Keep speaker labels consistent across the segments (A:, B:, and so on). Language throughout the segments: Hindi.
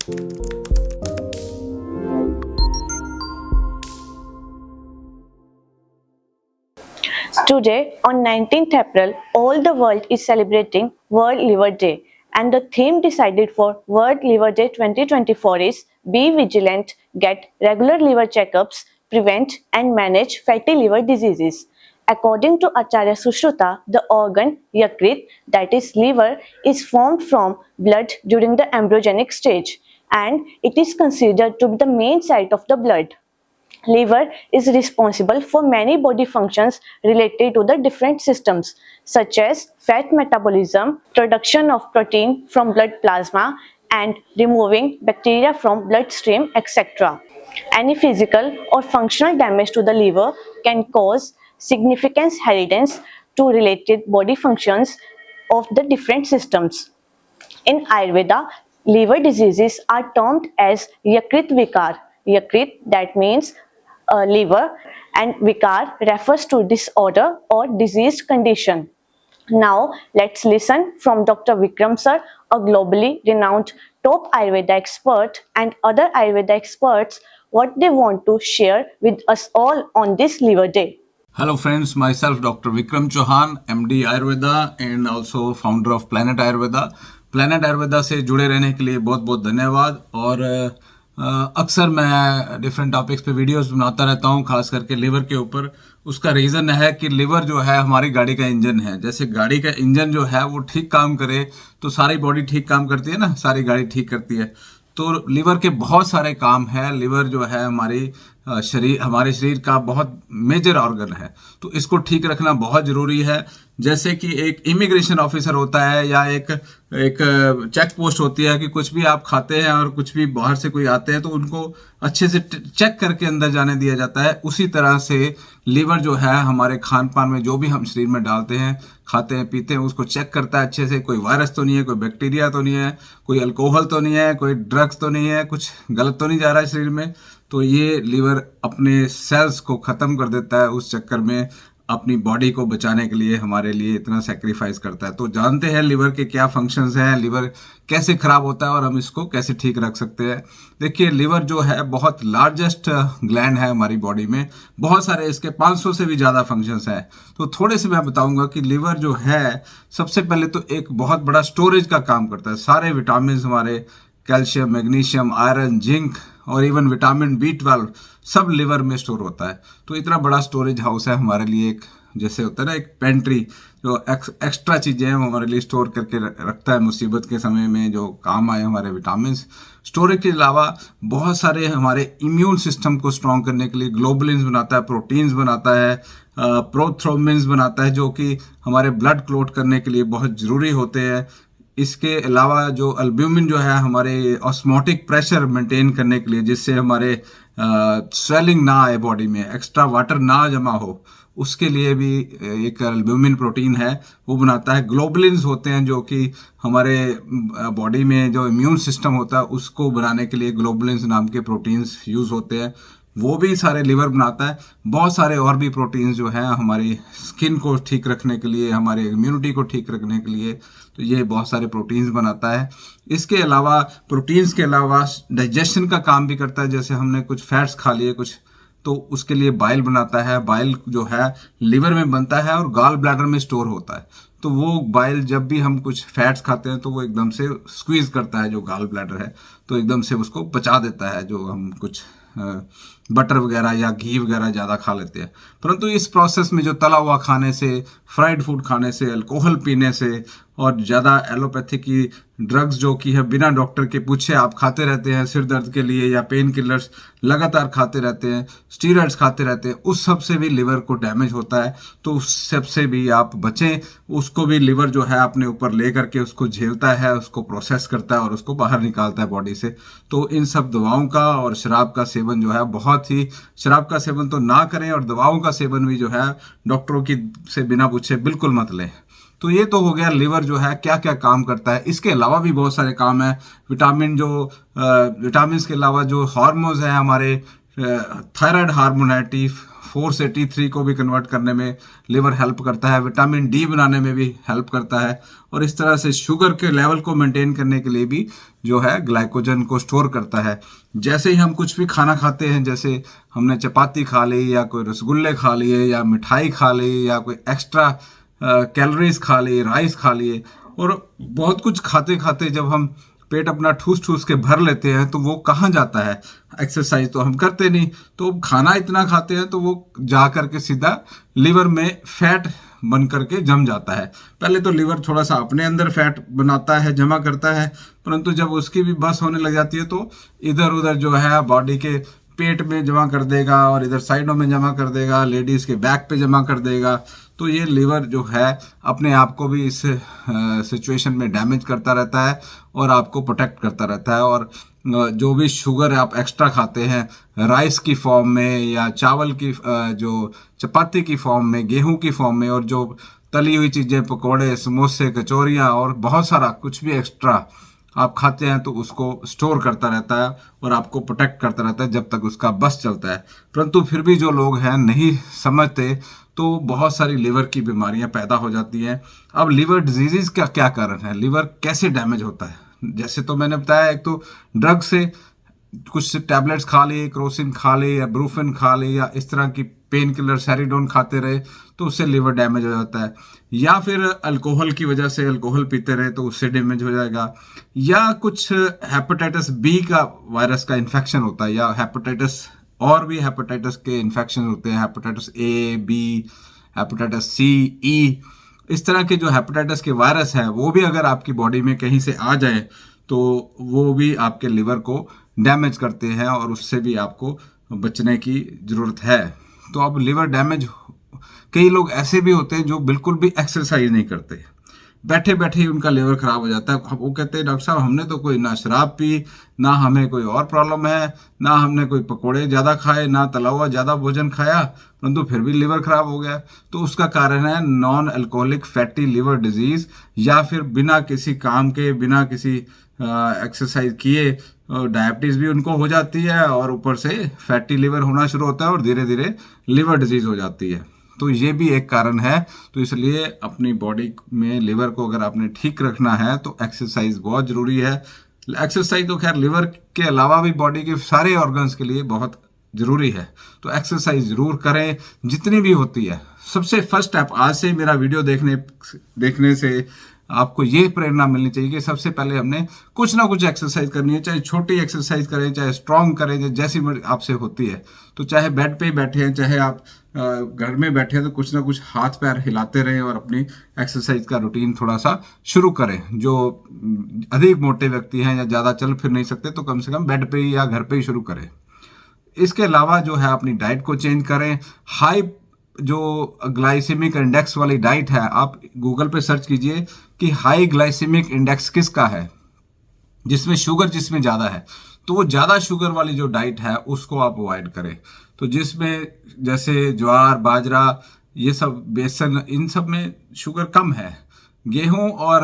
A: Today, on 19th April, all the world is celebrating World Liver Day, and the theme decided for World Liver Day 2024 is Be Vigilant, Get Regular Liver Checkups, Prevent and Manage Fatty Liver Diseases. According to Acharya Sushruta, the organ Yakrit, that is liver, is formed from blood during the embryogenic stage, and it is considered to be the main site of the blood. Liver is responsible for many body functions related to the different systems such as fat metabolism, production of protein from blood plasma, and removing bacteria from bloodstream, etc. Any physical or functional damage to the liver can cause significant inheritance to related body functions of the different systems. In Ayurveda, liver diseases are termed as Yakrit Vikar. Yakrit, that means liver, and Vikar refers to disorder or diseased condition. Now, let's listen from Dr. Vikram sir, a globally renowned top Ayurveda expert, and other Ayurveda experts, what they want to share with us all on this Liver Day.
B: Hello friends, myself Dr. Vikram Chauhan, MD Ayurveda and also founder of Planet Ayurveda. Planet Ayurveda से जुड़े रहने के लिए बहुत बहुत धन्यवाद। और अक्सर मैं डिफरेंट टॉपिक्स पे वीडियोस बनाता रहता हूँ, खास करके लिवर के ऊपर। उसका रीज़न है कि लिवर जो है हमारी गाड़ी का इंजन है। जैसे गाड़ी का इंजन जो है वो ठीक काम करे तो सारी बॉडी ठीक काम करती है ना, सारी गाड़ी ठीक करती है। तो लिवर के बहुत सारे काम है। लिवर जो है हमारे शरीर का बहुत मेजर ऑर्गन है, तो इसको ठीक रखना बहुत ज़रूरी है। जैसे कि एक इमिग्रेशन ऑफिसर होता है या एक चेक पोस्ट होती है कि कुछ भी आप खाते हैं और कुछ भी बाहर से कोई आते हैं तो उनको अच्छे से चेक करके अंदर जाने दिया जाता है। उसी तरह से लिवर जो है हमारे खान पान में जो भी हम शरीर में डालते हैं, खाते हैं, पीते हैं, उसको चेक करता है अच्छे से। कोई वायरस तो नहीं है, कोई बैक्टीरिया तो नहीं है, कोई अल्कोहल तो नहीं है, कोई ड्रग्स तो नहीं है, कुछ गलत तो नहीं जा रहा है शरीर में। तो ये लिवर अपने सेल्स को ख़त्म कर देता है, उस चक्कर में अपनी बॉडी को बचाने के लिए हमारे लिए इतना सेक्रीफाइस करता है। तो जानते हैं लिवर के क्या फंक्शंस हैं, लिवर कैसे ख़राब होता है और हम इसको कैसे ठीक रख सकते हैं। देखिए, लिवर जो है बहुत लार्जेस्ट ग्लैंड है हमारी बॉडी में। बहुत सारे इसके 500 से भी ज़्यादा फंक्शंस हैं। तो थोड़े से मैं बताऊंगा कि लिवर जो है सबसे पहले तो एक बहुत बड़ा स्टोरेज का काम करता है। सारे विटामिन हमारे, कैल्शियम, मैग्नीशियम, आयरन, जिंक और इवन विटामिन B12 सब लिवर में स्टोर होता है। तो इतना बड़ा स्टोरेज हाउस है हमारे लिए। एक जैसे होता है ना, एक पेंट्री, जो एक्स्ट्रा चीज़ें हैं वो हमारे लिए स्टोर करके रखता है मुसीबत के समय में, जो काम आए हमारे विटामिन। स्टोरेज के अलावा बहुत सारे हमारे इम्यून सिस्टम को स्ट्रॉन्ग करने के लिए ग्लोबुलिन्स बनाता है, प्रोटीन्स बनाता है, प्रोथ्रोम्बिन्स बनाता है, जो कि हमारे ब्लड क्लॉट करने के लिए बहुत ज़रूरी होते हैं। इसके अलावा जो अल्ब्यूमिन जो है हमारे ऑस्मोटिक प्रेशर मेंटेन करने के लिए, जिससे हमारे स्वेलिंग ना आए बॉडी में, एक्स्ट्रा वाटर ना जमा हो, उसके लिए भी एक अल्ब्यूमिन प्रोटीन है, वो बनाता है। ग्लोबुलिन्स होते हैं जो कि हमारे बॉडी में जो इम्यून सिस्टम होता है उसको बनाने के लिए ग्लोबुलिन्स नाम के प्रोटीन्स यूज़ होते हैं, वो भी सारे लिवर बनाता है। बहुत सारे और भी प्रोटीन्स जो हैं हमारी स्किन को ठीक रखने के लिए, हमारे इम्यूनिटी को ठीक रखने के लिए, तो ये बहुत सारे प्रोटीन्स बनाता है। इसके अलावा प्रोटीन्स के अलावा डाइजेशन का काम भी करता है। जैसे हमने कुछ फैट्स खा लिए कुछ, तो उसके लिए बाइल बनाता है। बाइल जो है लिवर में बनता है और गॉल ब्लैडर में स्टोर होता है। तो वो बाइल जब भी हम कुछ फैट्स खाते हैं तो वो एकदम से स्क्वीज करता है जो गॉल ब्लैडर है, तो एकदम से उसको पचा देता है। जो हम कुछ बटर वगैरह या घी वगैरह ज़्यादा खा लेते हैं, परंतु इस प्रोसेस में जो तला हुआ खाने से, फ्राइड फूड खाने से, अल्कोहल पीने से और ज़्यादा एलोपैथी की ड्रग्स जो कि है बिना डॉक्टर के पूछे आप खाते रहते हैं सिर दर्द के लिए, या पेन किलर्स लगातार खाते रहते हैं, स्टीरॉइड्स खाते रहते हैं, उस सब से भी लिवर को डैमेज होता है। तो उस सब से भी आप बचें। उसको भी लिवर जो है अपने ऊपर ले करके उसको झेलता है, उसको प्रोसेस करता है और उसको बाहर निकालता है बॉडी से। तो इन सब दवाओं का और शराब का सेवन जो है बहुत ही, शराब का सेवन तो ना करें और दवाओं का सेवन भी जो है डॉक्टरों की से बिना पूछे बिल्कुल मत लें। तो ये तो हो गया लिवर जो है क्या क्या काम करता है। इसके अलावा भी बहुत सारे काम है। विटामिन के अलावा जो हार्मोन्स हैं हमारे, थायराइड हार्मोन है T4 से T3 को भी कन्वर्ट करने में लिवर हेल्प करता है, विटामिन डी बनाने में भी हेल्प करता है, और इस तरह से शुगर के लेवल को मेंटेन करने के लिए भी जो है ग्लाइकोजन को स्टोर करता है। जैसे ही हम कुछ भी खाना खाते हैं, जैसे हमने चपाती खा ली या कोई रसगुल्ले खा लिए या मिठाई खा ली या कोई एक्स्ट्रा कैलोरीज खा ली, राइस खा लिए, और बहुत कुछ खाते खाते जब हम पेट अपना ठूस ठूस के भर लेते हैं तो वो कहाँ जाता है? एक्सरसाइज तो हम करते नहीं, तो खाना इतना खाते हैं तो वो जा करके सीधा लिवर में फैट बन करके जम जाता है। पहले तो लिवर थोड़ा सा अपने अंदर फैट बनाता है, जमा करता है, परंतु जब उसकी भी बस होने लग जाती है तो इधर उधर जो है बॉडी के पेट में जमा कर देगा और इधर साइडों में जमा कर देगा, लेडीज के बैक पे जमा कर देगा। तो ये लिवर जो है अपने आप को भी इस सिचुएशन में डैमेज करता रहता है और आपको प्रोटेक्ट करता रहता है। और जो भी शुगर आप एक्स्ट्रा खाते हैं राइस की फॉर्म में या चावल की जो चपाती की फॉर्म में, गेहूं की फॉर्म में, और जो तली हुई चीज़ें, पकोड़े, समोसे, कचौरियाँ और बहुत सारा कुछ भी एक्स्ट्रा आप खाते हैं तो उसको स्टोर करता रहता है और आपको प्रोटेक्ट करता रहता है जब तक उसका बस चलता है। परंतु फिर भी जो लोग हैं नहीं समझते तो बहुत सारी लिवर की बीमारियां पैदा हो जाती हैं। अब लिवर डिजीज़ का क्या कारण है, लिवर कैसे डैमेज होता है? जैसे तो मैंने बताया, एक तो ड्रग से कुछ टैबलेट्स खा लिए, क्रोसिन खा लिए या ब्रूफेन खा लिए या इस तरह की पेन किलर सैरिडोन खाते रहे तो उससे लिवर डैमेज हो जाता है, या फिर अल्कोहल की वजह से अल्कोहल पीते रहे तो उससे डैमेज हो जाएगा, या कुछ हेपेटाइटिस बी का वायरस का इन्फेक्शन होता है, या हेपेटाइटिस और भी हेपेटाइटिस के इन्फेक्शन होते हैं, hepatitis A, B, hepatitis C, E, इस तरह के जो हेपेटाइटिस के वायरस है वो भी अगर आपकी बॉडी में कहीं से आ जाए तो वो भी आपके लिवर को डैमेज करते हैं और उससे भी आपको बचने की ज़रूरत है। तो अब लिवर डैमेज, कई लोग ऐसे भी होते हैं जो बिल्कुल भी एक्सरसाइज नहीं करते, बैठे बैठे ही उनका लिवर खराब हो जाता है। वो कहते हैं डॉक्टर साहब हमने तो कोई ना शराब पी, ना हमें कोई और प्रॉब्लम है, ना हमने कोई पकोड़े ज़्यादा खाए, ना तला हुआ ज़्यादा भोजन खाया, परंतु फिर भी लिवर खराब हो गया। तो उसका कारण है non alcoholic fatty liver disease, या फिर बिना किसी काम के, बिना किसी एक्सरसाइज किए डायबिटीज़ भी उनको हो जाती है और ऊपर से फैटी लिवर होना शुरू होता है और धीरे धीरे लिवर डिजीज़ हो जाती है। तो ये भी एक कारण है। तो इसलिए अपनी बॉडी में लिवर को अगर आपने ठीक रखना है तो एक्सरसाइज बहुत ज़रूरी है। एक्सरसाइज तो खैर लिवर के अलावा भी बॉडी के सारे ऑर्गन्स के लिए बहुत ज़रूरी है। तो एक्सरसाइज ज़रूर करें जितनी भी होती है। सबसे फर्स्ट स्टेप, आज से मेरा वीडियो देखने से आपको ये प्रेरणा मिलनी चाहिए कि सबसे पहले हमने कुछ ना कुछ एक्सरसाइज करनी है, चाहे छोटी एक्सरसाइज करें, चाहे स्ट्रॉन्ग करें, जैसी आपसे होती है। तो चाहे बेड पे बैठे हैं, चाहे आप घर में बैठे हैं, तो कुछ ना कुछ हाथ पैर हिलाते रहें और अपनी एक्सरसाइज का रूटीन थोड़ा सा शुरू करें। जो अधिक मोटे व्यक्ति हैं या ज़्यादा चल फिर नहीं सकते तो कम से कम बेड पे ही या घर पे ही शुरू करें। इसके अलावा जो है अपनी डाइट को चेंज करें। हाई जो ग्लाइसेमिक इंडेक्स वाली डाइट है, आप गूगल पे सर्च कीजिए कि हाई ग्लाइसेमिक इंडेक्स किसका है, जिसमें शुगर जिसमें ज़्यादा है, तो वो ज़्यादा शुगर वाली जो डाइट है उसको आप अवॉइड करें। तो जिसमें जैसे ज्वार, बाजरा, ये सब, बेसन, इन सब में शुगर कम है। गेहूं और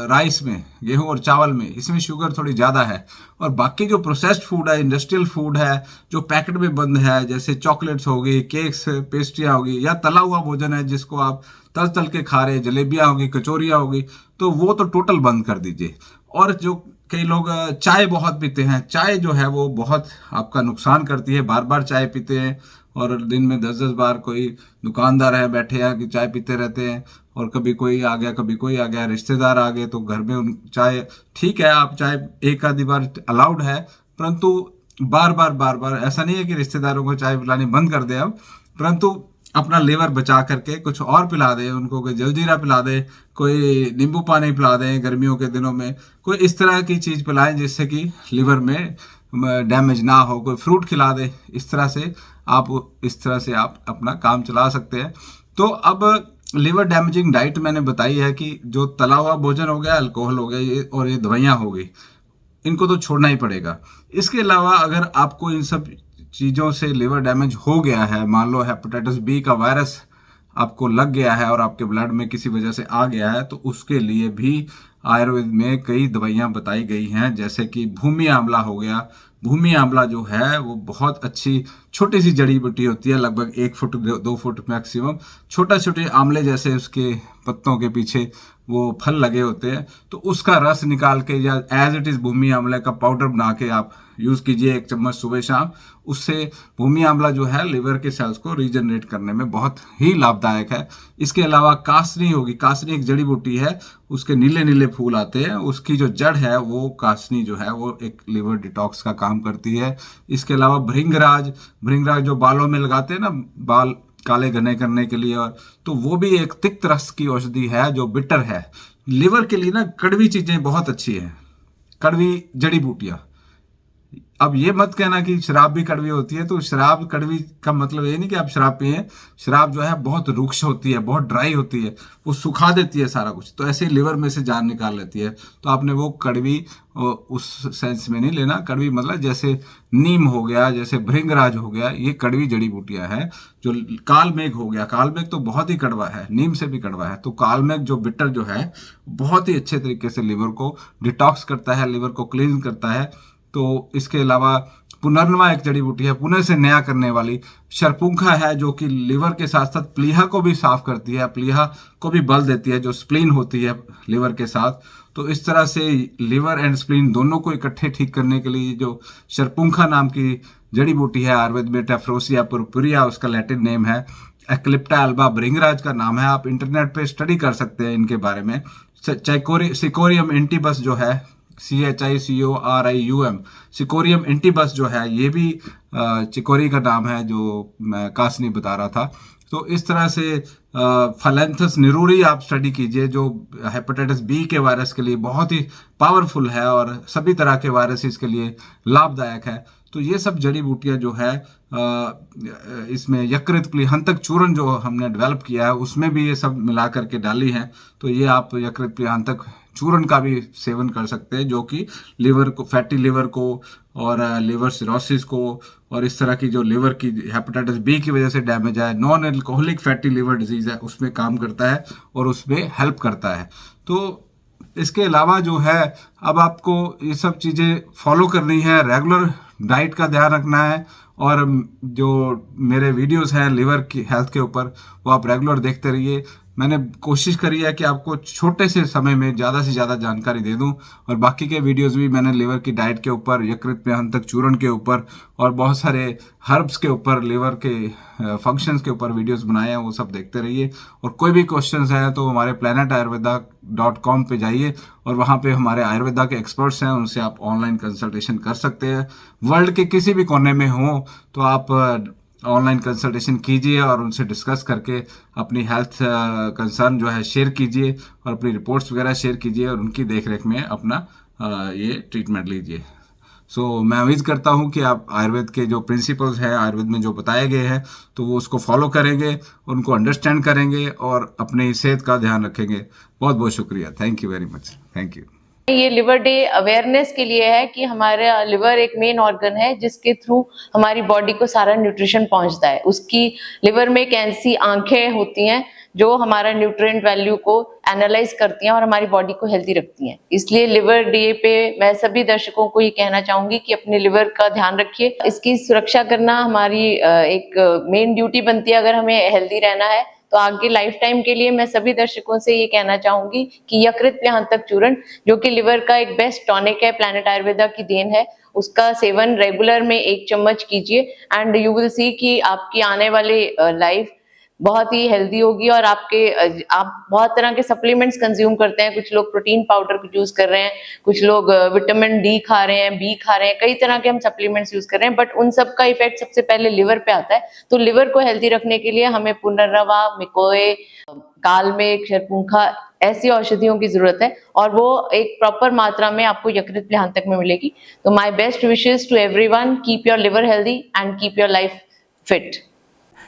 B: राइस में, गेहूं और चावल में, इसमें शुगर थोड़ी ज़्यादा है। और बाकी जो प्रोसेस्ड फूड है, इंडस्ट्रियल फूड है, जो पैकेट में बंद है, जैसे चॉकलेट्स होगी, केक्स, पेस्ट्रियाँ होगी, या तला हुआ भोजन है जिसको आप तल तल के खा रहे, जलेबियाँ होगी, कचौरियाँ होगी, तो वो तो टोटल बंद कर दीजिए। और जो कई लोग चाय बहुत पीते हैं, चाय जो है वो बहुत आपका नुकसान करती है। बार बार चाय पीते हैं और दिन में 10-10 बार कोई दुकानदार है बैठे हैं कि चाय पीते रहते हैं, और कभी कोई आ गया, कभी कोई आ गया, रिश्तेदार आ गए तो घर में उन चाय, ठीक है आप चाय एक आधी बार अलाउड है, परंतु बार बार ऐसा नहीं है कि रिश्तेदारों को चाय पिलानी बंद कर दे अब, परंतु अपना लेवर बचा करके कुछ और पिला दे उनको, कोई जलजीरा पिला दे, कोई नींबू पानी पिला दें गर्मियों के दिनों में, कोई इस तरह की चीज़ पिलाएं जिससे कि लिवर में डैमेज ना हो, कोई फ्रूट खिला दे। इस तरह से आप अपना काम चला सकते हैं। तो अब लिवर डैमेजिंग डाइट मैंने बताई है कि जो तला हुआ भोजन हो गया, अल्कोहल हो गया, और ये दवाइयाँ हो गई, इनको तो छोड़ना ही पड़ेगा। इसके अलावा अगर आपको इन सब चीज़ों से लिवर डैमेज हो गया है, मान लो हेपेटाइटिस बी का वायरस आपको लग गया है और आपके ब्लड में किसी वजह से आ गया है, तो उसके लिए भी आयुर्वेद में कई दवाइयाँ बताई गई हैं, जैसे कि भूमि आंवला हो गया, भूमि आंवला जो है वो बहुत अच्छी छोटी सी जड़ी बूटी होती है, लगभग 1 फुट 2 फुट मैक्सिमम। छोटा छोटे आंवले जैसे उसके पत्तों के पीछे वो फल लगे होते हैं, तो उसका रस निकाल के या एज इट इज़ भूमि आंवले का पाउडर बना के आप यूज़ कीजिए 1 चम्मच सुबह शाम। उससे भूमि आंवला जो है लिवर के सेल्स को रीजनरेट करने में बहुत ही लाभदायक है। इसके अलावा कासनी होगी, कासनी एक जड़ी बूटी है, उसके नीले नीले फूल आते हैं, उसकी जो जड़ है वो कासनी जो है वो एक लिवर डिटॉक्स का काम करती है। इसके अलावा भृंगराज, भृंगराज जो बालों में लगाते हैं ना, बाल काले घने करने के लिए, और तो वो भी एक तिक्त रस की औषधि है जो बिटर है। लिवर के लिए ना कड़वी चीजें बहुत अच्छी हैं, कड़वी जड़ी बूटियां। अब ये मत कहना कि शराब भी कड़वी होती है, तो शराब कड़वी का मतलब ये नहीं कि आप शराब पिए। शराब जो है बहुत रुक्ष होती है, बहुत ड्राई होती है, वो सुखा देती है सारा कुछ, तो ऐसे लिवर में से जान निकाल लेती है। तो आपने वो कड़वी उस सेंस में नहीं लेना। कड़वी मतलब जैसे नीम हो गया, जैसे भृंगराज हो गया, ये कड़वी जड़ी बूटियां हैं। जो कालमेघ हो गया, कालमेघ तो बहुत ही कड़वा है, नीम से भी कड़वा है। तो कालमेघ जो बिटर जो है बहुत ही अच्छे तरीके से लिवर को डिटॉक्स करता है, लिवर को क्लीन करता है। तो इसके अलावा पुनर्नवा एक जड़ी बूटी है, पुनः से नया करने वाली। शरपुंखा है जो कि लिवर के साथ साथ प्लीहा को भी साफ करती है, प्लीहा को भी बल देती है, जो स्प्लीन होती है लिवर के साथ। तो इस तरह से लिवर एंड स्प्लीन दोनों को इकट्ठे ठीक करने के लिए जो शरपुंखा नाम की जड़ी बूटी है आयुर्वेद में, टेफ्रोसिया पुरपुरिया उसका लैटिन नेम है, एक्लिप्टा अल्बा भृंगराज का नाम है। आप इंटरनेट पे स्टडी कर सकते हैं इनके बारे में। सिकोरियम एंटीबस जो है, CHICORIUM, सिकोरियम एंटीबस जो है, ये भी चिकोरी का नाम है जो मैं कासनी बता रहा था। तो इस तरह से फैलेंथस निरूरी आप स्टडी कीजिए, जो हेपेटाइटिस बी के वायरस के लिए बहुत ही पावरफुल है और सभी तरह के वायरसेस के लिए लाभदायक है। तो ये सब जड़ी बूटियां जो है इसमें यकृत प्लीहंतक चूर्ण जो हमने डेवलप किया है उसमें भी ये सब मिला करके डाली हैं। तो ये आप यकृत प्लीहंतक चूर्ण का भी सेवन कर सकते हैं, जो कि लिवर को, फैटी लिवर को और लिवर सिरोसिस को और इस तरह की जो लिवर की हेपेटाइटिस बी की वजह से डैमेज है, non alcoholic fatty liver disease है, उसमें काम करता है और उसमें हेल्प करता है। तो इसके अलावा जो है अब आपको ये सब चीज़ें फॉलो करनी है, रेगुलर डाइट का ध्यान रखना है, और जो मेरे वीडियोस हैं लिवर की हेल्थ के ऊपर वो आप रेगुलर देखते रहिए। मैंने कोशिश करी है कि आपको छोटे से समय में ज़्यादा से ज़्यादा जानकारी दे दूं, और बाकी के वीडियोस भी मैंने लिवर की डाइट के ऊपर, यकृत प्लीहंतक चूर्ण के ऊपर और बहुत सारे हर्ब्स के ऊपर, लिवर के फंक्शंस के ऊपर वीडियोस बनाए हैं, वो सब देखते रहिए। और कोई भी क्वेश्चंस हैं तो हमारे planetayurveda.com पे जाइए और वहाँ पे हमारे आयुर्वेदा के एक्सपर्ट्स हैं, उनसे आप ऑनलाइन कंसल्टेशन कर सकते हैं। वर्ल्ड के किसी भी कोने में हो तो आप ऑनलाइन कंसल्टेशन कीजिए और उनसे डिस्कस करके अपनी हेल्थ कंसर्न जो है शेयर कीजिए और अपनी रिपोर्ट्स वगैरह शेयर कीजिए और उनकी देखरेख में अपना ये ट्रीटमेंट लीजिए। मैं उम्मीद करता हूँ कि आप आयुर्वेद के जो प्रिंसिपल्स हैं, आयुर्वेद में जो बताए गए हैं, तो वो उसको फॉलो करेंगे, उनको अंडरस्टैंड करेंगे और अपनी सेहत का ध्यान रखेंगे। बहुत बहुत शुक्रिया, thank you very much, thank you.
C: ये लिवर डे अवेयरनेस के लिए है कि हमारा लिवर एक मेन ऑर्गन है जिसके थ्रू हमारी बॉडी को सारा न्यूट्रिशन पहुंचता है। उसकी लिवर में एक ऐसी आंखें होती हैं जो हमारा न्यूट्रिएंट वैल्यू को एनालाइज करती हैं और हमारी बॉडी को हेल्दी रखती हैं। इसलिए लिवर डे पे मैं सभी दर्शकों को ये कहना चाहूंगी कि अपने लिवर का ध्यान रखिए। इसकी सुरक्षा करना हमारी एक मेन ड्यूटी बनती है अगर हमें हेल्दी रहना है। तो आगे लाइफ टाइम के लिए मैं सभी दर्शकों से ये कहना चाहूंगी कि यकृत प्लीहंतक चूर्ण जो कि लिवर का एक बेस्ट टॉनिक है, प्लैनेट आयुर्वेदा की देन है, उसका सेवन रेगुलर में 1 चम्मच कीजिए एंड यू विल सी कि आपकी आने वाली लाइफ बहुत ही हेल्दी होगी। और आप बहुत तरह के सप्लीमेंट्स कंज्यूम करते हैं, कुछ लोग प्रोटीन पाउडर यूज कर रहे हैं, कुछ लोग विटामिन डी खा रहे हैं, बी खा रहे हैं, कई तरह के हम सप्लीमेंट्स यूज कर रहे हैं, बट उन सब का इफेक्ट सबसे पहले लिवर पे आता है। तो लिवर को हेल्दी रखने के लिए हमें पुनर्नवा, मिकोए, कालमेघ, शरपुंखा ऐसी औषधियों की जरूरत है और वो एक प्रॉपर मात्रा में आपको यकृत प्लीहंतक में मिलेगी। तो my best wishes to everyone, keep your liver healthy and keep your life fit.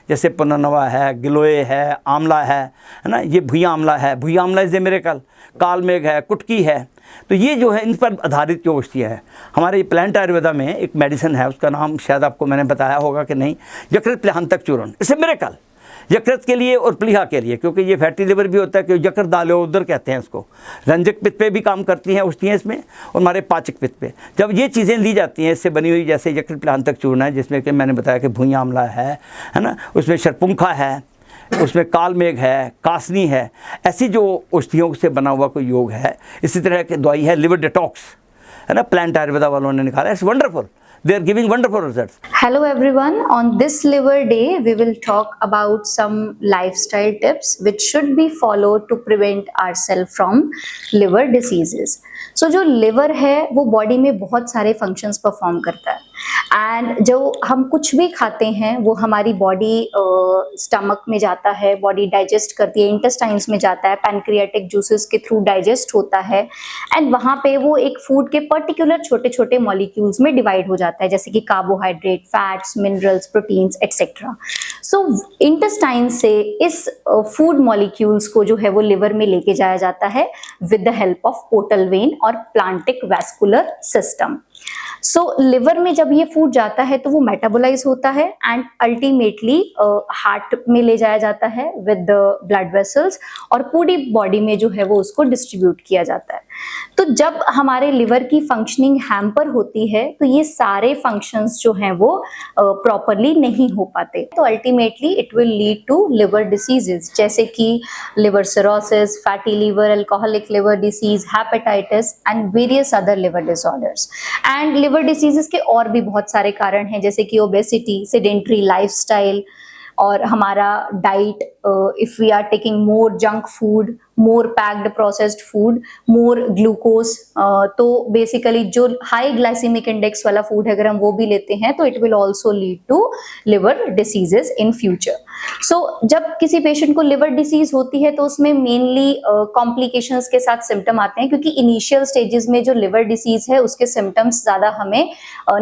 D: जैसे पुनर्नवा है, गिलोय है, आंवला है ना, ये भुइयां आंवला है, भुइयां आंवला इज ए मिरेकल, कालमेघ है, कुटकी है। तो ये जो है इन पर आधारित जो औषधियाँ है, हमारे प्लैनेट आयुर्वेदा में एक मेडिसिन है, उसका नाम शायद आपको मैंने बताया होगा कि नहीं, यकृत प्लीहंतक चूर्ण, इट्स ए मिरेकल। यकृत के लिए और प्लीहा के लिए, क्योंकि ये फैटी लिवर भी होता है कि यकृत दालो उधर कहते हैं उसको। रंजक पित्त पे भी काम करती हैं औषधियाँ इसमें, और हमारे पाचक पित्त पे। जब ये चीज़ें ली जाती हैं इससे बनी हुई, जैसे यकृत प्लांतक चूर्ण है जिसमें कि मैंने बताया कि भुइयां आंवला है ना, उसमें शरपुंखा है, उसमें कालमेघ है, कासनी है, ऐसी जो औषधियों से बना हुआ कोई योग है। इसी तरह की दवाई है लिवर डिटॉक्स, है ना, प्लांट आयुर्वेदा वालों ने निकाला। It's wonderful, they are giving wonderful results.
E: Hello everyone, on this liver day we will talk about some lifestyle tips which should be followed to prevent ourselves from liver diseases. So जो liver है वो body में बहुत सारे functions perform करता है, एंड जो हम कुछ भी खाते हैं वो हमारी बॉडी स्टमक में जाता है, बॉडी डाइजेस्ट करती है, इंटेस्टाइन्स में जाता है, पैनक्रियाटिक जूसेस के थ्रू डाइजेस्ट होता है, एंड वहाँ पे वो एक फूड के पर्टिकुलर छोटे छोटे मॉलिक्यूल्स में डिवाइड हो जाता है, जैसे कि carbohydrate, fats, minerals, proteins etcetera. So intestine से इस फूड मॉलिक्यूल्स को जो है वो लिवर में लेके जाया जाता है with the help of portal vein और प्लांटिक वैस्कुलर सिस्टम। सो लिवर में जब ये फूड जाता है तो वो मेटाबोलाइज होता है एंड अल्टीमेटली हार्ट में ले जाया जाता है विद द ब्लड वेसल्स, और पूरी बॉडी में जो है वो उसको डिस्ट्रीब्यूट किया जाता है। तो जब हमारे लिवर की फंक्शनिंग हैम्पर होती है तो ये सारे फंक्शंस जो हैं वो प्रॉपरली नहीं हो पाते, तो ultimately it will lead to liver diseases जैसे कि liver cirrhosis, fatty liver, alcoholic liver disease, hepatitis and various other liver disorders. And liver diseases के और भी बहुत सारे कारण हैं, जैसे कि ओबेसिटी, सेडेंट्री लाइफस्टाइल, और हमारा diet, if we are taking more junk food, more packed processed food, more glucose, तो बेसिकली जो हाई ग्लाइसेमिक इंडेक्स वाला फूड है अगर हम वो भी लेते हैं तो it will also lead to liver diseases in future. So जब किसी पेशेंट को लिवर डिसीज होती है तो उसमें मेनली कॉम्प्लिकेशंस के साथ सिम्टम आते हैं, क्योंकि इनिशियल स्टेजेस में जो लिवर डिसीज है उसके सिम्टम्स ज़्यादा हमें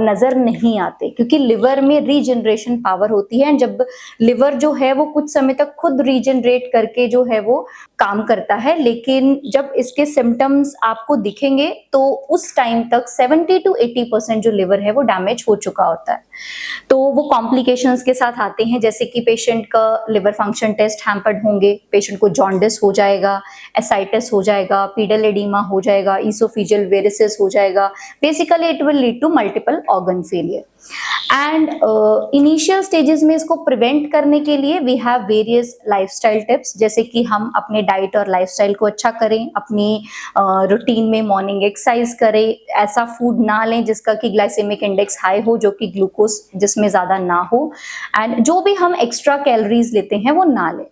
E: नज़र नहीं आते, क्योंकि लिवर में रीजनरेशन पावर होती है, एंड जब लिवर जो है वो कुछ समय तक खुद रीजनरेट करके जो है वो काम करता है, लेकिन जब इसके सिम्टम्स आपको दिखेंगे तो उस टाइम तक 70 to 80% जो लिवर है वो डैमेज हो चुका होता है। तो वो कॉम्प्लिकेशंस के साथ आते हैं, जैसे कि पेशेंट का लिवर फंक्शन टेस्ट हैम्पर्ड होंगे, पेशेंट को जॉन्डिस हो जाएगा, एसाइटिस हो जाएगा, पीडल एडिमा हो जाएगा, इसोफेजियल वेरिसेस हो जाएगा। Basically it will lead to multiple organ failure. And initial stages में इसको प्रिवेंट करने के लिए we have various lifestyle tips, जैसे कि हम अपने डाइट और लाइफस्टाइल को अच्छा करें, अपनी रूटीन में मॉर्निंग एक्सरसाइज करें, ऐसा फूड ना लें जिसका कि ग्लाइसेमिक इंडेक्स हाई हो, जो कि ग्लूकोज जिसमें ज़्यादा ना हो, एंड जो भी हम एक्स्ट्रा कैलोरीज लेते हैं वो ना लें।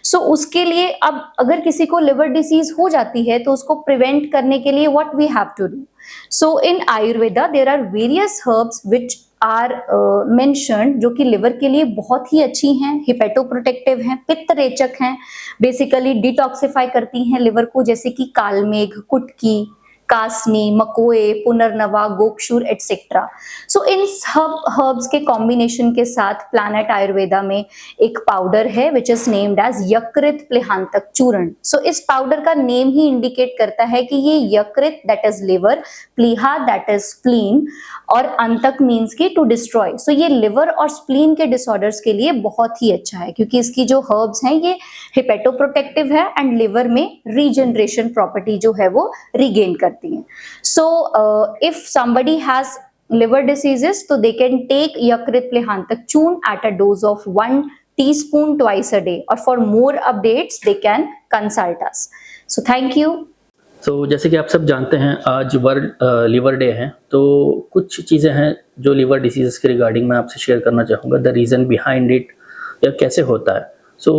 E: सो उसके लिए अब अगर किसी को लिवर डिसीज हो जाती है तो उसको प्रिवेंट करने के लिए what we have to do. So in Ayurveda there are various herbs which are mentioned, जो कि लिवर के लिए बहुत ही अच्छी हैं, हिपेटोप्रोटेक्टिव हैं, पित्त रेचक हैं, बेसिकली डिटॉक्सिफाई करती हैं लिवर को, जैसे कि कालमेघ, कुटकी, कासनी, मकोए, पुनर्नवा, गोक्षूर एटसेट्रा। सो इन सब हर्ब्स के कॉम्बिनेशन के साथ प्लैनेट आयुर्वेदा में एक पाउडर है विच इज नेम्ड एज यकृत प्लेहांतक चूर्ण। सो इस पाउडर का नेम ही इंडिकेट करता है कि ये यकृत दैट इज लिवर, प्लीहा दैट इज स्प्लीन, और अंतक मीन्स की टू डिस्ट्रॉय। सो ये लिवर और स्प्लीन के डिसऑर्डर्स के लिए बहुत ही अच्छा है, क्योंकि इसकी जो हर्ब्स हैं ये हिपेटोप्रोटेक्टिव है एंड लिवर में रीजनरेशन प्रॉपर्टी जो है वो रिगेन करती है। So if somebody has liver diseases तो they can take यकृत प्लेहांतक चूर्ण at a dose of 1 teaspoon twice a day, और for more updates they can consult us. So thank you.
F: तो जैसे कि आप सब जानते हैं आज वर्ल्ड लिवर डे है, तो कुछ चीज़ें हैं जो लिवर डिसीज़ के रिगार्डिंग मैं आपसे शेयर करना चाहूँगा, द रीज़न बिहाइंड इट, या कैसे होता है। So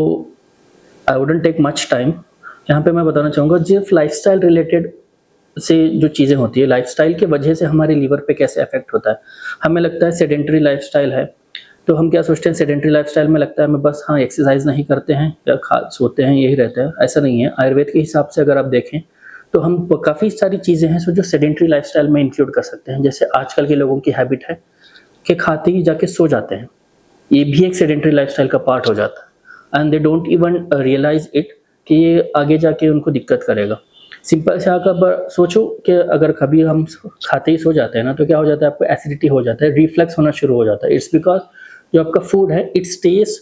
F: I wouldn't take much time, यहाँ पे मैं बताना चाहूँगा जिस लाइफस्टाइल रिलेटेड से जो चीज़ें होती है, लाइफस्टाइल की वजह से हमारे लिवर पे कैसे अफेक्ट होता है। हमें लगता है सेडेंटरी लाइफस्टाइल है, तो हम क्या सोचते हैं सेडेंटरी लाइफस्टाइल में लगता है हमें बस हाँ एक्सरसाइज नहीं करते हैं या सोते हैं, यही रहता है। ऐसा नहीं है। आयुर्वेद के हिसाब से अगर आप देखें तो हम काफ़ी सारी चीज़ें हैं जो सेडेंटरी लाइफस्टाइल में इंक्लूड कर सकते हैं। जैसे आजकल के लोगों की हैबिट है कि खाते ही जाके सो जाते हैं, ये भी एक सेडेंटरी लाइफस्टाइल का पार्ट हो जाता है, and they don't even realise it कि ये आगे जाके उनको दिक्कत करेगा। सिंपल से अगर सोचो कि अगर कभी हम खाते ही सो जाते हैं ना, तो क्या हो जाता है, आपको एसिडिटी हो जाता है, रिफ्लक्स होना शुरू हो जाता है। इट्स बिकॉज जो आपका फूड है it stage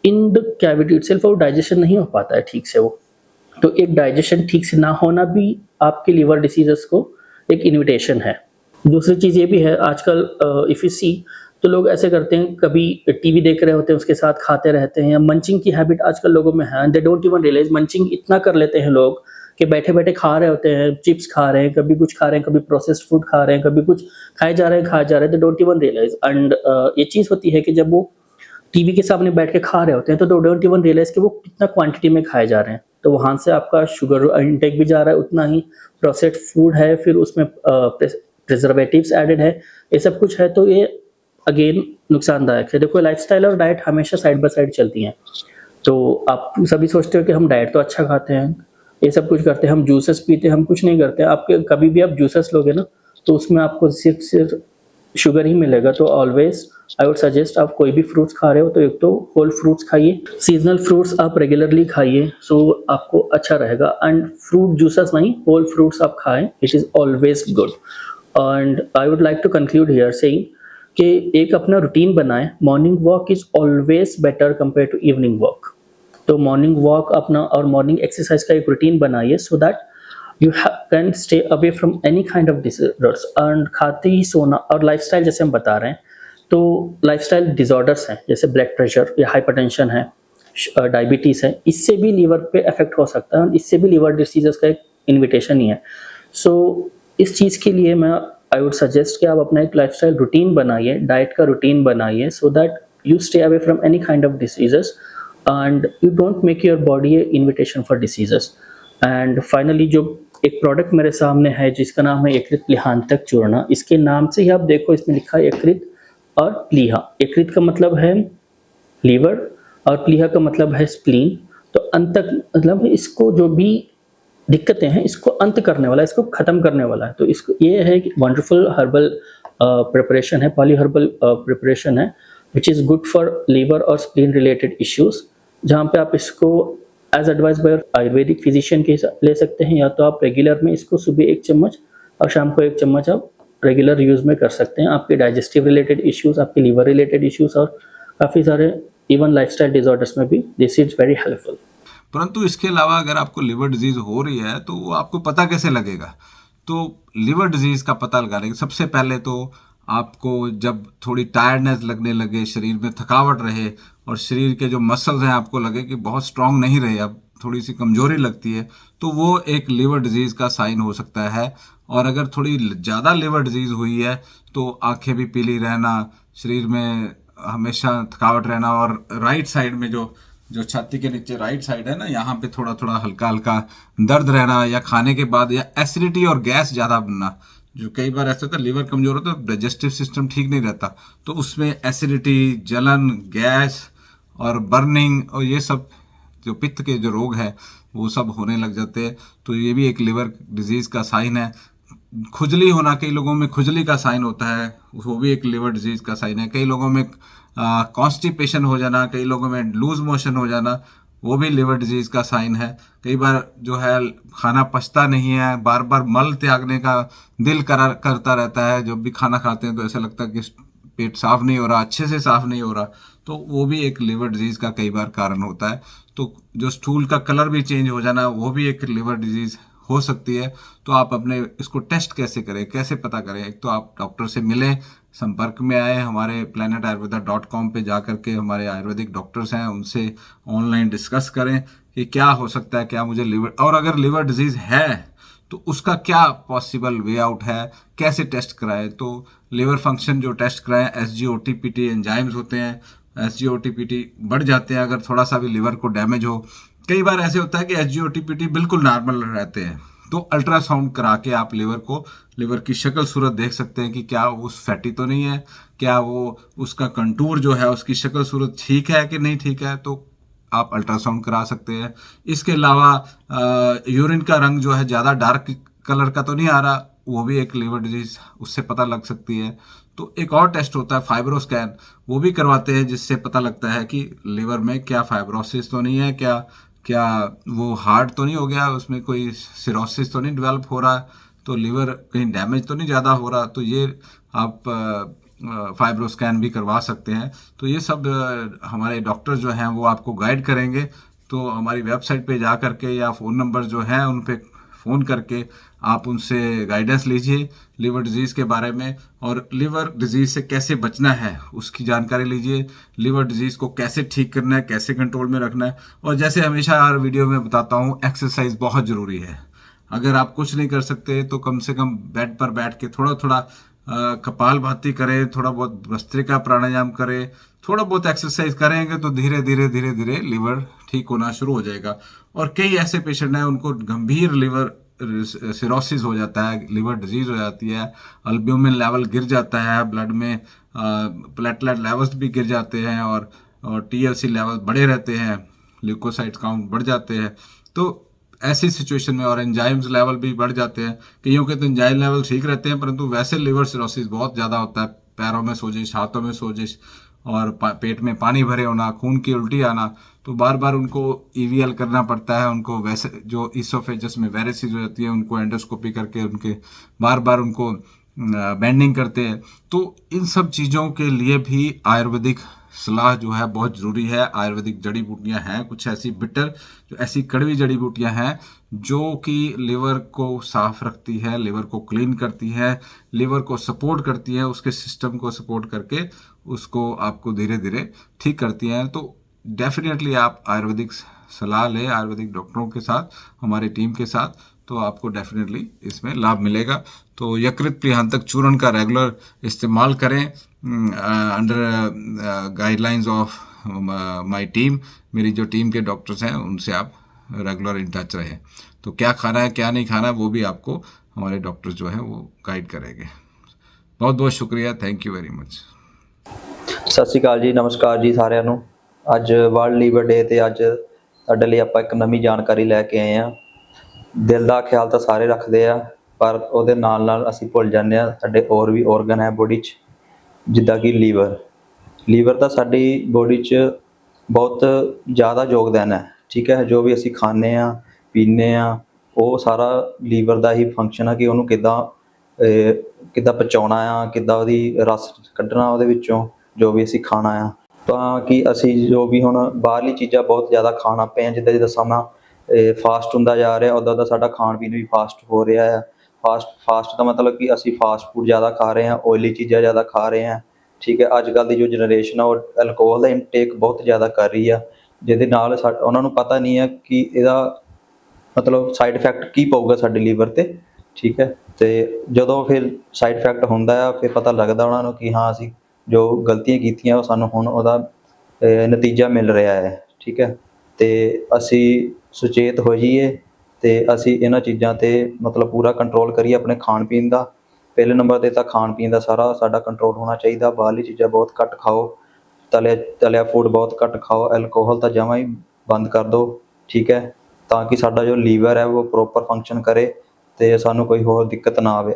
F: in the cavity itself और डाइजेशन नहीं हो पाता है ठीक से वो। तो एक डाइजेशन ठीक से ना होना भी आपके लीवर डिसीजेस को एक इन्विटेशन है। दूसरी चीज़ ये भी है, आजकल इफ़ यू सी तो लोग ऐसे करते हैं, कभी टीवी देख रहे होते हैं उसके साथ खाते रहते हैं, या मंचिंग की हैबिट आजकल लोगों में है। They don't even realise munching इतना कर लेते हैं लोग कि बैठे बैठे खा रहे होते हैं, चिप्स खा रहे हैं, कभी कुछ खा रहे हैं, कभी प्रोसेस्ड फूड खा रहे हैं, कभी कुछ खाए जा रहे हैं, they don't even realise. And ये चीज़ होती है कि जब वो टीवी के सामने बैठ के खा रहे होते हैं तो दे डोंट इवन रियलाइज कि वो कितना क्वांटिटी में खाए जा रहे हैं। तो वहाँ से आपका शुगर इंटेक भी जा रहा है उतना ही, प्रोसेस्ड फूड है, फिर उसमें प्रिजर्वेटिव्स एडेड है, ये सब कुछ है। तो ये अगेन नुकसानदायक है। देखो लाइफस्टाइल और डाइट हमेशा साइड बाय साइड चलती हैं। तो आप सभी सोचते हो कि हम डाइट तो अच्छा खाते हैं, ये सब कुछ करते हैं, हम जूसेस पीते हैं, हम कुछ नहीं करते। आपके कभी भी आप जूसेस लोगे ना तो उसमें आपको सिर्फ शुगर ही मिलेगा। तो ऑलवेज आई वुड सजेस्ट, आप कोई भी फ्रूट्स खा रहे हो तो एक तो होल फ्रूट्स खाइए, सीजनल फ्रूट्स आप रेगुलरली खाइए, सो आपको अच्छा रहेगा। एंड फ्रूट जूसेस नहीं, होल फ्रूट्स आप खाएं, it is always good. And I would like to conclude here saying कि एक अपना रूटीन बनाएं। Morning walk is always better compare to evening walk. तो मॉर्निंग वॉक अपना और मॉर्निंग एक्सरसाइज का एक रूटीन बनाइए, so that you can stay away from any kind of disorders. And खाते ही सोना और लाइफस्टाइल जैसे हम बता रहे हैं, तो लाइफस्टाइल डिसऑर्डर्स हैं जैसे ब्लड प्रेशर या हाइपरटेंशन है, डायबिटीज़ है, इससे भी लीवर पे इफेक्ट हो सकता है और इससे भी लीवर डिसीजेस का एक इन्विटेशन ही है। सो इस चीज़ के लिए मैं आई वुड सजेस्ट कि आप अपना एक लाइफस्टाइल रूटीन बनाइए, डाइट का रूटीन बनाइए, so that you stay away from any kind of diseases and you don't make your body A invitation for diseases. And finally जो एक प्रोडक्ट मेरे सामने है जिसका नाम है यकृत प्लीहांतक चूर्ण, इसके नाम से ही आप देखो इसमें लिखा है यकृत और प्लीहा। यकृत का मतलब है लीवर और प्लीहा का मतलब है स्प्लीन। तो अंतक मतलब इसको जो भी दिक्कतें हैं इसको अंत करने वाला है, इसको ख़त्म करने वाला है। तो इसको ये है कि वंडरफुल हर्बल प्रिपरेशन है, पॉली हर्बल प्रिपरेशन है, which is good for liver और स्प्लीन रिलेटेड इश्यूज़, जहाँ पे आप इसको as advice by Ayurvedic physician के ले सकते हैं, या तो आप रेगुलर में इसको सुबह 1 चम्मच और शाम को 1 चम्मच आप रेगुलर यूज़ में कर सकते हैं। आपके डाइजेस्टिव रिलेटेड इश्यूज़, आपके लीवर रिलेटेड इश्यूज़ और काफ़ी सारे इवन लाइफस्टाइल डिसऑर्डर्स में भी दिस इज़ वेरी हेल्पफुल।
B: परंतु इसके अलावा अगर आपको लिवर डिजीज़ हो रही है तो वो आपको पता कैसे लगेगा? तो लिवर डिजीज़ का पता लगाने के सबसे पहले तो आपको जब थोड़ी टायर्डनेस लगने लगे, शरीर में थकावट रहे और शरीर के जो मसल्स हैं आपको लगे कि बहुत स्ट्रांग नहीं रहे, अब थोड़ी सी कमजोरी लगती है, तो वो एक लिवर डिजीज़ का साइन हो सकता है। और अगर थोड़ी ज़्यादा लिवर डिजीज़ हुई है तो आंखें भी पीली रहना, शरीर में हमेशा थकावट रहना, और राइट साइड में जो छाती के नीचे राइट साइड है ना, यहाँ पे थोड़ा थोड़ा हल्का हल्का दर्द रहना, या खाने के बाद या एसिडिटी और गैस ज़्यादा बनना। जो कई बार ऐसा होता है लिवर कमज़ोर होता है, डाइजेस्टिव सिस्टम ठीक नहीं रहता, तो उसमें एसिडिटी, जलन, गैस और बर्निंग और ये सब जो पित्त के जो रोग है वो सब होने लग जाते हैं। तो ये भी एक लिवर डिजीज़ का साइन है। खुजली होना, कई लोगों में खुजली का साइन होता है, वो भी एक लिवर डिजीज़ का साइन है। कई लोगों में कॉन्स्टिपेशन हो जाना, कई लोगों में लूज मोशन हो जाना, वो भी लिवर डिजीज़ का साइन है। कई बार जो है खाना पचता नहीं है, बार बार मल त्यागने का दिल करता रहता है, जब भी खाना खाते हैं तो ऐसा लगता है कि पेट साफ नहीं हो रहा, अच्छे से साफ नहीं हो रहा, तो वो भी एक लिवर डिजीज़ का कई बार कारण होता है। तो जो स्टूल का कलर भी चेंज हो जाना, वो भी एक लिवर डिजीज़ हो सकती है। तो आप अपने इसको टेस्ट कैसे करें, कैसे पता करें? एक तो आप डॉक्टर से मिलें, संपर्क में आए, हमारे planetayurveda.com पे जा करके हमारे आयुर्वेदिक डॉक्टर्स हैं उनसे ऑनलाइन डिस्कस करें कि क्या हो सकता है, क्या मुझे लिवर, और अगर लिवर डिजीज़ है तो उसका क्या पॉसिबल वे आउट है, कैसे टेस्ट कराएं। तो लिवर फंक्शन जो टेस्ट कराएं, SGOT-PT एंजाइम्स होते हैं, SGOT-PT बढ़ जाते हैं अगर थोड़ा सा भी लिवर को डैमेज हो। कई बार ऐसे होता है कि SGOT-PT बिल्कुल नॉर्मल रहते हैं, तो अल्ट्रासाउंड करा के आप लिवर की शक्ल सूरत देख सकते हैं कि क्या वो फैटी तो नहीं है, क्या वो उसका कंटूर जो है उसकी शक्ल सूरत ठीक है कि नहीं ठीक है, तो आप अल्ट्रासाउंड करा सकते हैं। इसके अलावा यूरिन का रंग जो है ज़्यादा डार्क कलर का तो नहीं आ रहा, वो भी एक लिवर डिजीज़ उससे पता लग सकती है। तो एक और टेस्ट होता है फाइब्रोस्कैन, वो भी करवाते हैं जिससे पता लगता है कि लिवर में क्या फाइब्रोसिस तो नहीं है, क्या वो हार्ड तो नहीं हो गया, उसमें कोई सिरोसिस तो नहीं डेवलप हो रहा, तो लिवर कहीं डैमेज तो नहीं ज़्यादा हो रहा। तो ये आप फाइब्रो स्कैन भी करवा सकते हैं। तो ये सब हमारे डॉक्टर जो हैं वो आपको गाइड करेंगे। तो हमारी वेबसाइट पे जा करके या फ़ोन नंबर जो हैं उन पे फ़ोन करके आप उनसे गाइडेंस लीजिए लिवर डिजीज़ के बारे में, और लिवर डिजीज़ से कैसे बचना है उसकी जानकारी लीजिए। लिवर डिजीज़ को कैसे ठीक करना है, कैसे कंट्रोल में रखना है। और जैसे हमेशा हर वीडियो में बताता हूँ, एक्सरसाइज बहुत ज़रूरी है। अगर आप कुछ नहीं कर सकते तो कम से कम बेड पर बैठ के थोड़ा थोड़ा कपालभाति करें, थोड़ा बहुत भस्त्रिका प्राणायाम करें, थोड़ा बहुत एक्सरसाइज करेंगे तो धीरे धीरे लिवर ठीक होना शुरू हो जाएगा। और कई ऐसे पेशेंट हैं उनको गंभीर लिवर सिरोसिस हो जाता है, लिवर डिजीज हो जाती है, अल्ब्यूमिन लेवल गिर जाता है, ब्लड में प्लेटलेट लेवल्स भी गिर जाते हैं, और टीएलसी लेवल बढ़े रहते हैं, ल्यूकोसाइट काउंट बढ़ जाते हैं। तो ऐसी सिचुएशन में, और एंजाइम्स लेवल भी बढ़ जाते हैं। कईयों के तो एंजाइम लेवल ठीक रहते हैं परंतु वैसे लिवर सिरोसिस बहुत ज़्यादा होता है, पैरों में सोजिश, हाथों में सोजिश, और पेट में पानी भरे होना, खून की उल्टी आना। तो बार बार उनको ईवीएल करना पड़ता है, उनको वैसे जो इसोफेजस में वेरिसिस हो जाती है उनको एंडोस्कोपी करके उनके बार बार उनको बेंडिंग करते हैं। तो इन सब चीज़ों के लिए भी आयुर्वेदिक सलाह जो है बहुत ज़रूरी है। आयुर्वेदिक जड़ी बूटियाँ हैं कुछ ऐसी बिटर, जो ऐसी कड़वी जड़ी बूटियाँ हैं जो कि लिवर को साफ रखती है, लिवर को क्लीन करती है, लिवर को सपोर्ट करती है, उसके सिस्टम को सपोर्ट करके उसको आपको धीरे धीरे ठीक करती हैं। तो डेफिनेटली आप आयुर्वेदिक सलाह लें आयुर्वेदिक डॉक्टरों के साथ, हमारी टीम के साथ, तो आपको डेफिनेटली इसमें लाभ मिलेगा। तो यकृत प्रियहांतक चूर्ण का रेगुलर इस्तेमाल करें under guidelines of my team. मेरी जो टीम के डॉक्टर्स हैं उनसे आप रेगुलर इन टच रहें। तो क्या खाना है क्या नहीं खाना वो भी आपको हमारे डॉक्टर्स जो हैं वो गाइड करेंगे। बहुत बहुत शुक्रिया, थैंक यू वेरी मच।
G: ਸਤਿ ਸ਼੍ਰੀ ਅਕਾਲ ਜੀ, ਨਮਸਕਾਰ ਜੀ ਸਾਰਿਆਂ ਨੂੰ। ਅੱਜ ਵਰਲਡ ਲੀਵਰ ਡੇ ਤੇ ਅੱਜ ਤੁਹਾਡੇ ਲਈ ਆਪਾਂ ਇੱਕ ਨਵੀਂ ਜਾਣਕਾਰੀ ਲੈ ਕੇ ਆਏ ਹਾਂ। ਦਿਲ ਦਾ ਖਿਆਲ ਤਾਂ ਸਾਰੇ ਰੱਖਦੇ ਆ, ਪਰ ਉਹਦੇ ਨਾਲ ਨਾਲ ਅਸੀਂ ਭੁੱਲ ਜਾਂਦੇ ਆ ਸਾਡੇ ਹੋਰ ਵੀ ਔਰਗਨ ਹੈ ਬੋਡੀ 'ਚ, ਜਿੱਦਾਂ ਕਿ ਲੀਵਰ ਦਾ ਸਾਡੀ ਬੋਡੀ 'ਚ ਬਹੁਤ ਜ਼ਿਆਦਾ ਯੋਗਦਾਨ ਹੈ। ਠੀਕ ਹੈ, ਜੋ ਵੀ ਅਸੀਂ ਖਾਂਦੇ ਆ ਪੀਂਦੇ ਆ ਉਹ ਸਾਰਾ ਲੀਵਰ ਦਾ ਹੀ ਫੰਕਸ਼ਨ ਆ ਕਿ ਉਹਨੂੰ ਕਿੱਦਾਂ ਪਚਾਉਣਾ ਆ, ਕਿੱਦਾਂ ਉਹਦੀ ਰਸ ਕੱਢਣਾ ਉਹਦੇ ਵਿੱਚੋਂ ਜੋ ਵੀ ਅਸੀਂ ਖਾਣਾ ਆ। ਤਾਂ ਕਿ ਅਸੀਂ ਜੋ ਵੀ ਹੁਣ ਬਾਹਰਲੀ ਚੀਜ਼ਾਂ ਬਹੁਤ ਜ਼ਿਆਦਾ ਖਾਣਾ ਪਏ ਹਾਂ, ਜਿੱਦਾਂ ਸਮਾਂ ਫਾਸਟ ਹੁੰਦਾ ਜਾ ਰਿਹਾ ਉੱਦਾਂ ਦਾ ਸਾਡਾ ਖਾਣ ਪੀਣ ਵੀ ਫਾਸਟ ਹੋ ਰਿਹਾ ਹੈ। ਫਾਸਟ ਦਾ ਮਤਲਬ ਕਿ ਅਸੀਂ ਫਾਸਟ ਫੂਡ ਜ਼ਿਆਦਾ ਖਾ ਰਹੇ ਹਾਂ, ਓਇਲੀ ਚੀਜ਼ਾਂ ਜ਼ਿਆਦਾ ਖਾ ਰਹੇ ਹਾਂ। ਠੀਕ ਹੈ, ਅੱਜ ਕੱਲ੍ਹ ਦੀ ਜੋ ਜਨਰੇਸ਼ਨ ਆ ਉਹ ਐਲਕੋਹਲ ਦਾ ਇਨਟੇਕ ਬਹੁਤ ਜ਼ਿਆਦਾ ਕਰ ਰਹੀ ਆ, ਜਿਹਦੇ ਨਾਲ ਉਹਨਾਂ ਨੂੰ ਪਤਾ ਨਹੀਂ ਹੈ ਕਿ ਇਹਦਾ ਮਤਲਬ ਸਾਈਡ ਇਫੈਕਟ ਕੀ ਪਊਗਾ ਸਾਡੇ ਲੀਵਰ 'ਤੇ। ਠੀਕ ਹੈ, ਅਤੇ ਜਦੋਂ ਫਿਰ ਸਾਈਡ ਇਫੈਕਟ ਹੁੰਦਾ ਆ ਫਿਰ ਪਤਾ ਲੱਗਦਾ ਉਹਨਾਂ ਨੂੰ ਕਿ ਹਾਂ ਅਸੀਂ ਜੋ ਗਲਤੀਆਂ ਕੀਤੀਆਂ ਉਹ ਸਾਨੂੰ ਹੁਣ ਉਹਦਾ ਨਤੀਜਾ ਮਿਲ ਰਿਹਾ ਹੈ। ਠੀਕ ਹੈ, ਅਤੇ ਅਸੀਂ ਸੁਚੇਤ ਹੋ ਜਾਈਏ ਅਤੇ ਅਸੀਂ ਇਹਨਾਂ ਚੀਜ਼ਾਂ 'ਤੇ ਮਤਲਬ ਪੂਰਾ ਕੰਟਰੋਲ ਕਰੀਏ ਆਪਣੇ ਖਾਣ ਪੀਣ ਦਾ। ਪਹਿਲੇ ਨੰਬਰ 'ਤੇ ਤਾਂ ਖਾਣ ਪੀਣ ਦਾ ਸਾਰਾ ਸਾਡਾ ਕੰਟਰੋਲ ਹੋਣਾ ਚਾਹੀਦਾ। ਬਾਹਰਲੀ ਚੀਜ਼ਾਂ ਬਹੁਤ ਘੱਟ ਖਾਓ, ਤਲਿਆ ਫੂਡ ਬਹੁਤ ਘੱਟ ਖਾਓ, ਐਲਕੋਹਲ ਤਾਂ ਜਮਾਂ ਹੀ ਬੰਦ ਕਰ ਦਿਓ। ਠੀਕ ਹੈ, ਤਾਂ ਕਿ ਸਾਡਾ ਜੋ ਲੀਵਰ ਹੈ ਉਹ ਪ੍ਰੋਪਰ ਫੰਕਸ਼ਨ ਕਰੇ ਅਤੇ ਸਾਨੂੰ ਕੋਈ ਹੋਰ ਦਿੱਕਤ ਨਾ ਆਵੇ।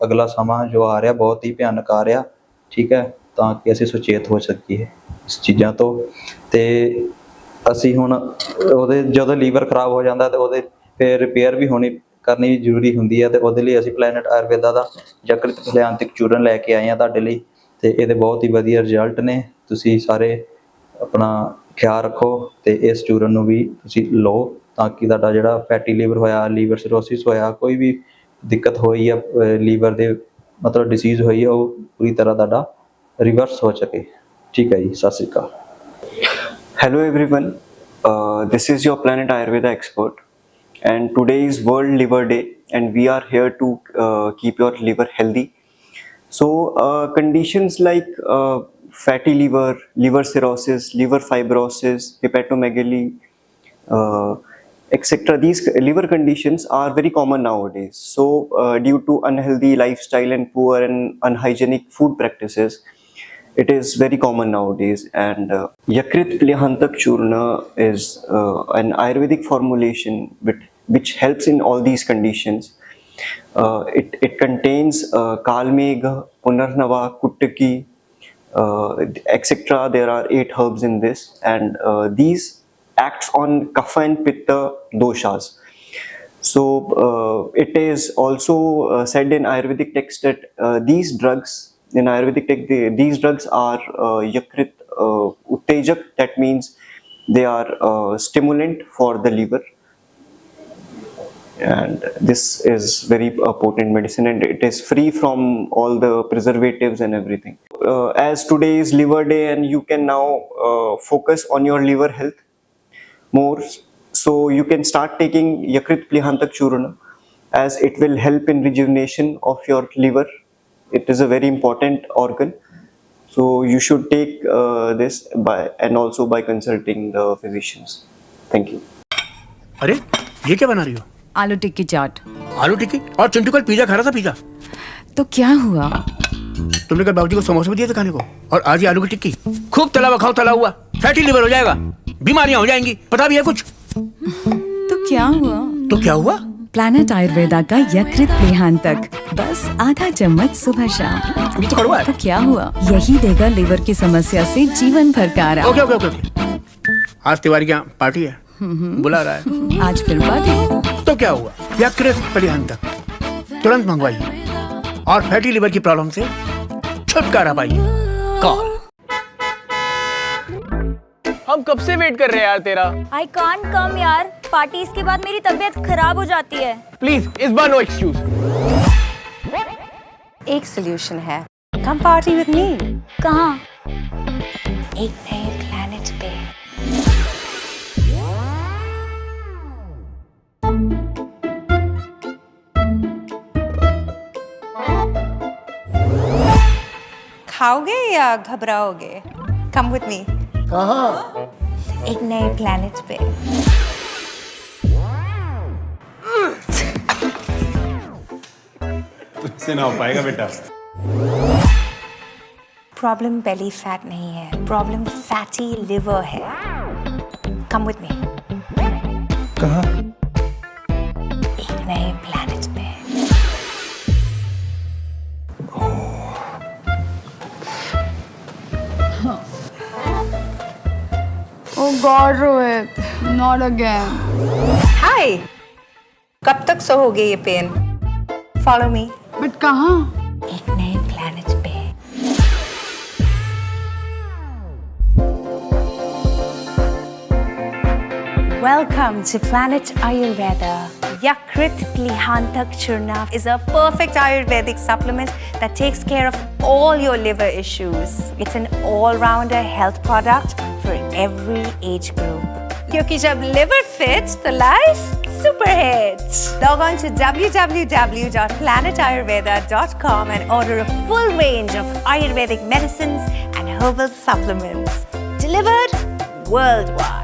G: ਅਗਲਾ ਸਮਾਂ ਜੋ ਆ ਰਿਹਾ ਬਹੁਤ ਹੀ ਭਿਆਨਕ ਆ ਰਿਹਾ। ਠੀਕ ਹੈ, ਤਾਂ ਕਿ ਅਸੀਂ ਸੁਚੇਤ ਹੋ ਸਕੀਏ ਇਸ ਚੀਜ਼ਾਂ ਤੋਂ। ਅਤੇ ਅਸੀਂ ਹੁਣ ਜਦੋਂ ਲੀਵਰ ਖਰਾਬ ਹੋ ਜਾਂਦਾ ਤਾਂ ਉਹਦੇ ਫਿਰ ਰਿਪੇਅਰ ਵੀ ਕਰਨੀ ਜ਼ਰੂਰੀ ਹੁੰਦੀ ਹੈ। ਅਤੇ ਉਹਦੇ ਲਈ ਅਸੀਂ ਪਲੈਨਟ ਆਯੁਰਵੇਦਾ ਦਾ ਯਕ੍ਰਿਤ ਪ੍ਰਿਯਹਾਂਤਕ ਚੂਰਨ ਲੈ ਕੇ ਆਏ ਹਾਂ ਤੁਹਾਡੇ ਲਈ, ਅਤੇ ਇਹਦੇ ਬਹੁਤ ਹੀ ਵਧੀਆ ਰਿਜ਼ਲਟ ਨੇ। ਤੁਸੀਂ ਸਾਰੇ ਆਪਣਾ ਖਿਆਲ ਰੱਖੋ ਅਤੇ ਇਸ ਚੂਰਨ ਨੂੰ ਵੀ ਤੁਸੀਂ ਲਓ ਤਾਂ ਕਿ ਤੁਹਾਡਾ ਜਿਹੜਾ ਫੈਟੀ ਲੀਵਰ ਹੋਇਆ, ਲੀਵਰ ਸਿਰੋਸਿਸ ਹੋਇਆ, ਕੋਈ ਵੀ ਦਿੱਕਤ ਹੋਈ ਆ ਲੀਵਰ ਦੇ ਮਤਲਬ ਡਿਸੀਜ਼ ਹੋਈ ਹੈ ਉਹ ਪੂਰੀ ਤਰ੍ਹਾਂ ਤੁਹਾਡਾ ਰਿਵਰਸ ਹੋ ਸਕੇ। ਠੀਕ ਹੈ ਜੀ, ਸਤਿ ਸ਼੍ਰੀ ਅਕਾਲ।
H: Hello everyone, this is your Planet Ayurveda expert and today is World Liver Day and we are here to keep your liver healthy. So conditions like fatty liver, liver cirrhosis, liver fibrosis, hepatomegaly, etc. These liver conditions are very common nowadays. So due to unhealthy lifestyle and poor and unhygienic food practices, it is very common nowadays. And Yakrit Priyahantak Churna is an Ayurvedic formulation which helps in all these conditions. It contains Kalmegha, Punarnava, Kuttaki, etc. There are 8 herbs in this, and these acts on Kapha and Pitta doshas. So it is also said in Ayurvedic text that these drugs In Ayurvedic tech, these drugs are Yakrit Uttejak. That means they are stimulant for the liver, and this is very potent medicine, and it is free from all the preservatives and everything. As today is liver day, and you can now focus on your liver health more, so you can start taking Yakrit Plihantak Churna, as it will help in rejuvenation of your liver. It is a very important organ, so you should take this and also by consulting the physicians. Thank you.
I: अरे ये क्या बना रही हो?
J: आलू टिक्की चाट।
I: आलू टिक्की? और चिंटू कल पिज्जा खा रहा था। पिज्जा
J: तो क्या हुआ?
I: तुमने कल बाबूजी को समोसे भी दिए थे खाने को, और आज ये आलू की टिक्की। खूब तला हुआ खाओ, तला हुआ। फैटी लिवर हो जाएगा, बीमारियां हो जाएंगी, पता भी है कुछ?
J: तो क्या हुआ?
I: तो क्या हुआ?
J: प्लैनेट आयुर्वेदा का यकृत प्लिहांतक, बस आधा चम्मच सुबह शाम।
I: ये तो कड़वा है।
J: तो क्या हुआ? यही देगा लिवर की समस्या से जीवन भर का आराम।
I: Okay okay okay. आज तिवारी क्या पार्टी है, बुला रहा है।
J: आज फिर पार्टी?
I: तो क्या हुआ? यकृत प्लिहांतक तुरंत मंगवाइए और फैटी लिवर की प्रॉब्लम से छुटकारा पाइए। कॉल।
K: हम कब से वेट कर रहे हैं यार तेरा।
L: I can't come यार, पार्टीज के बाद मेरी तबीयत खराब हो जाती है।
K: प्लीज इस बार नो एक्सक्यूज।
M: एक सोल्यूशन है, कम पार्टी विद मी।
L: कहाँ?
M: एक नए प्लैनेट पे। खाओगे या घबराओगे? Come with me.
K: कहाँ?
M: एक नए प्लैनेट पे।
N: तुझसे ना हो पाएगा बेटा।
M: प्रॉब्लम बेली फैट नहीं है, प्रॉब्लम फैटी लिवर है। Come with me.
N: कहाँ?
M: एक नए प्लैनेट पे।
L: Oh God, Rohit, not again.
M: हाय, कब तक सहोगे ये पेन? Follow me.
L: बट कहाँ?
M: एक नए प्लैनेट पे। Welcome to Planet Ayurveda. Yakrit Plihantak Churna is a perfect Ayurvedic supplement that takes care of all your liver issues. It's an all-rounder health product for every age group. क्योंकि जब liver fits, तो life super hits. Log on to www.planetayurveda.com and order a full range of Ayurvedic medicines and herbal supplements. Delivered worldwide.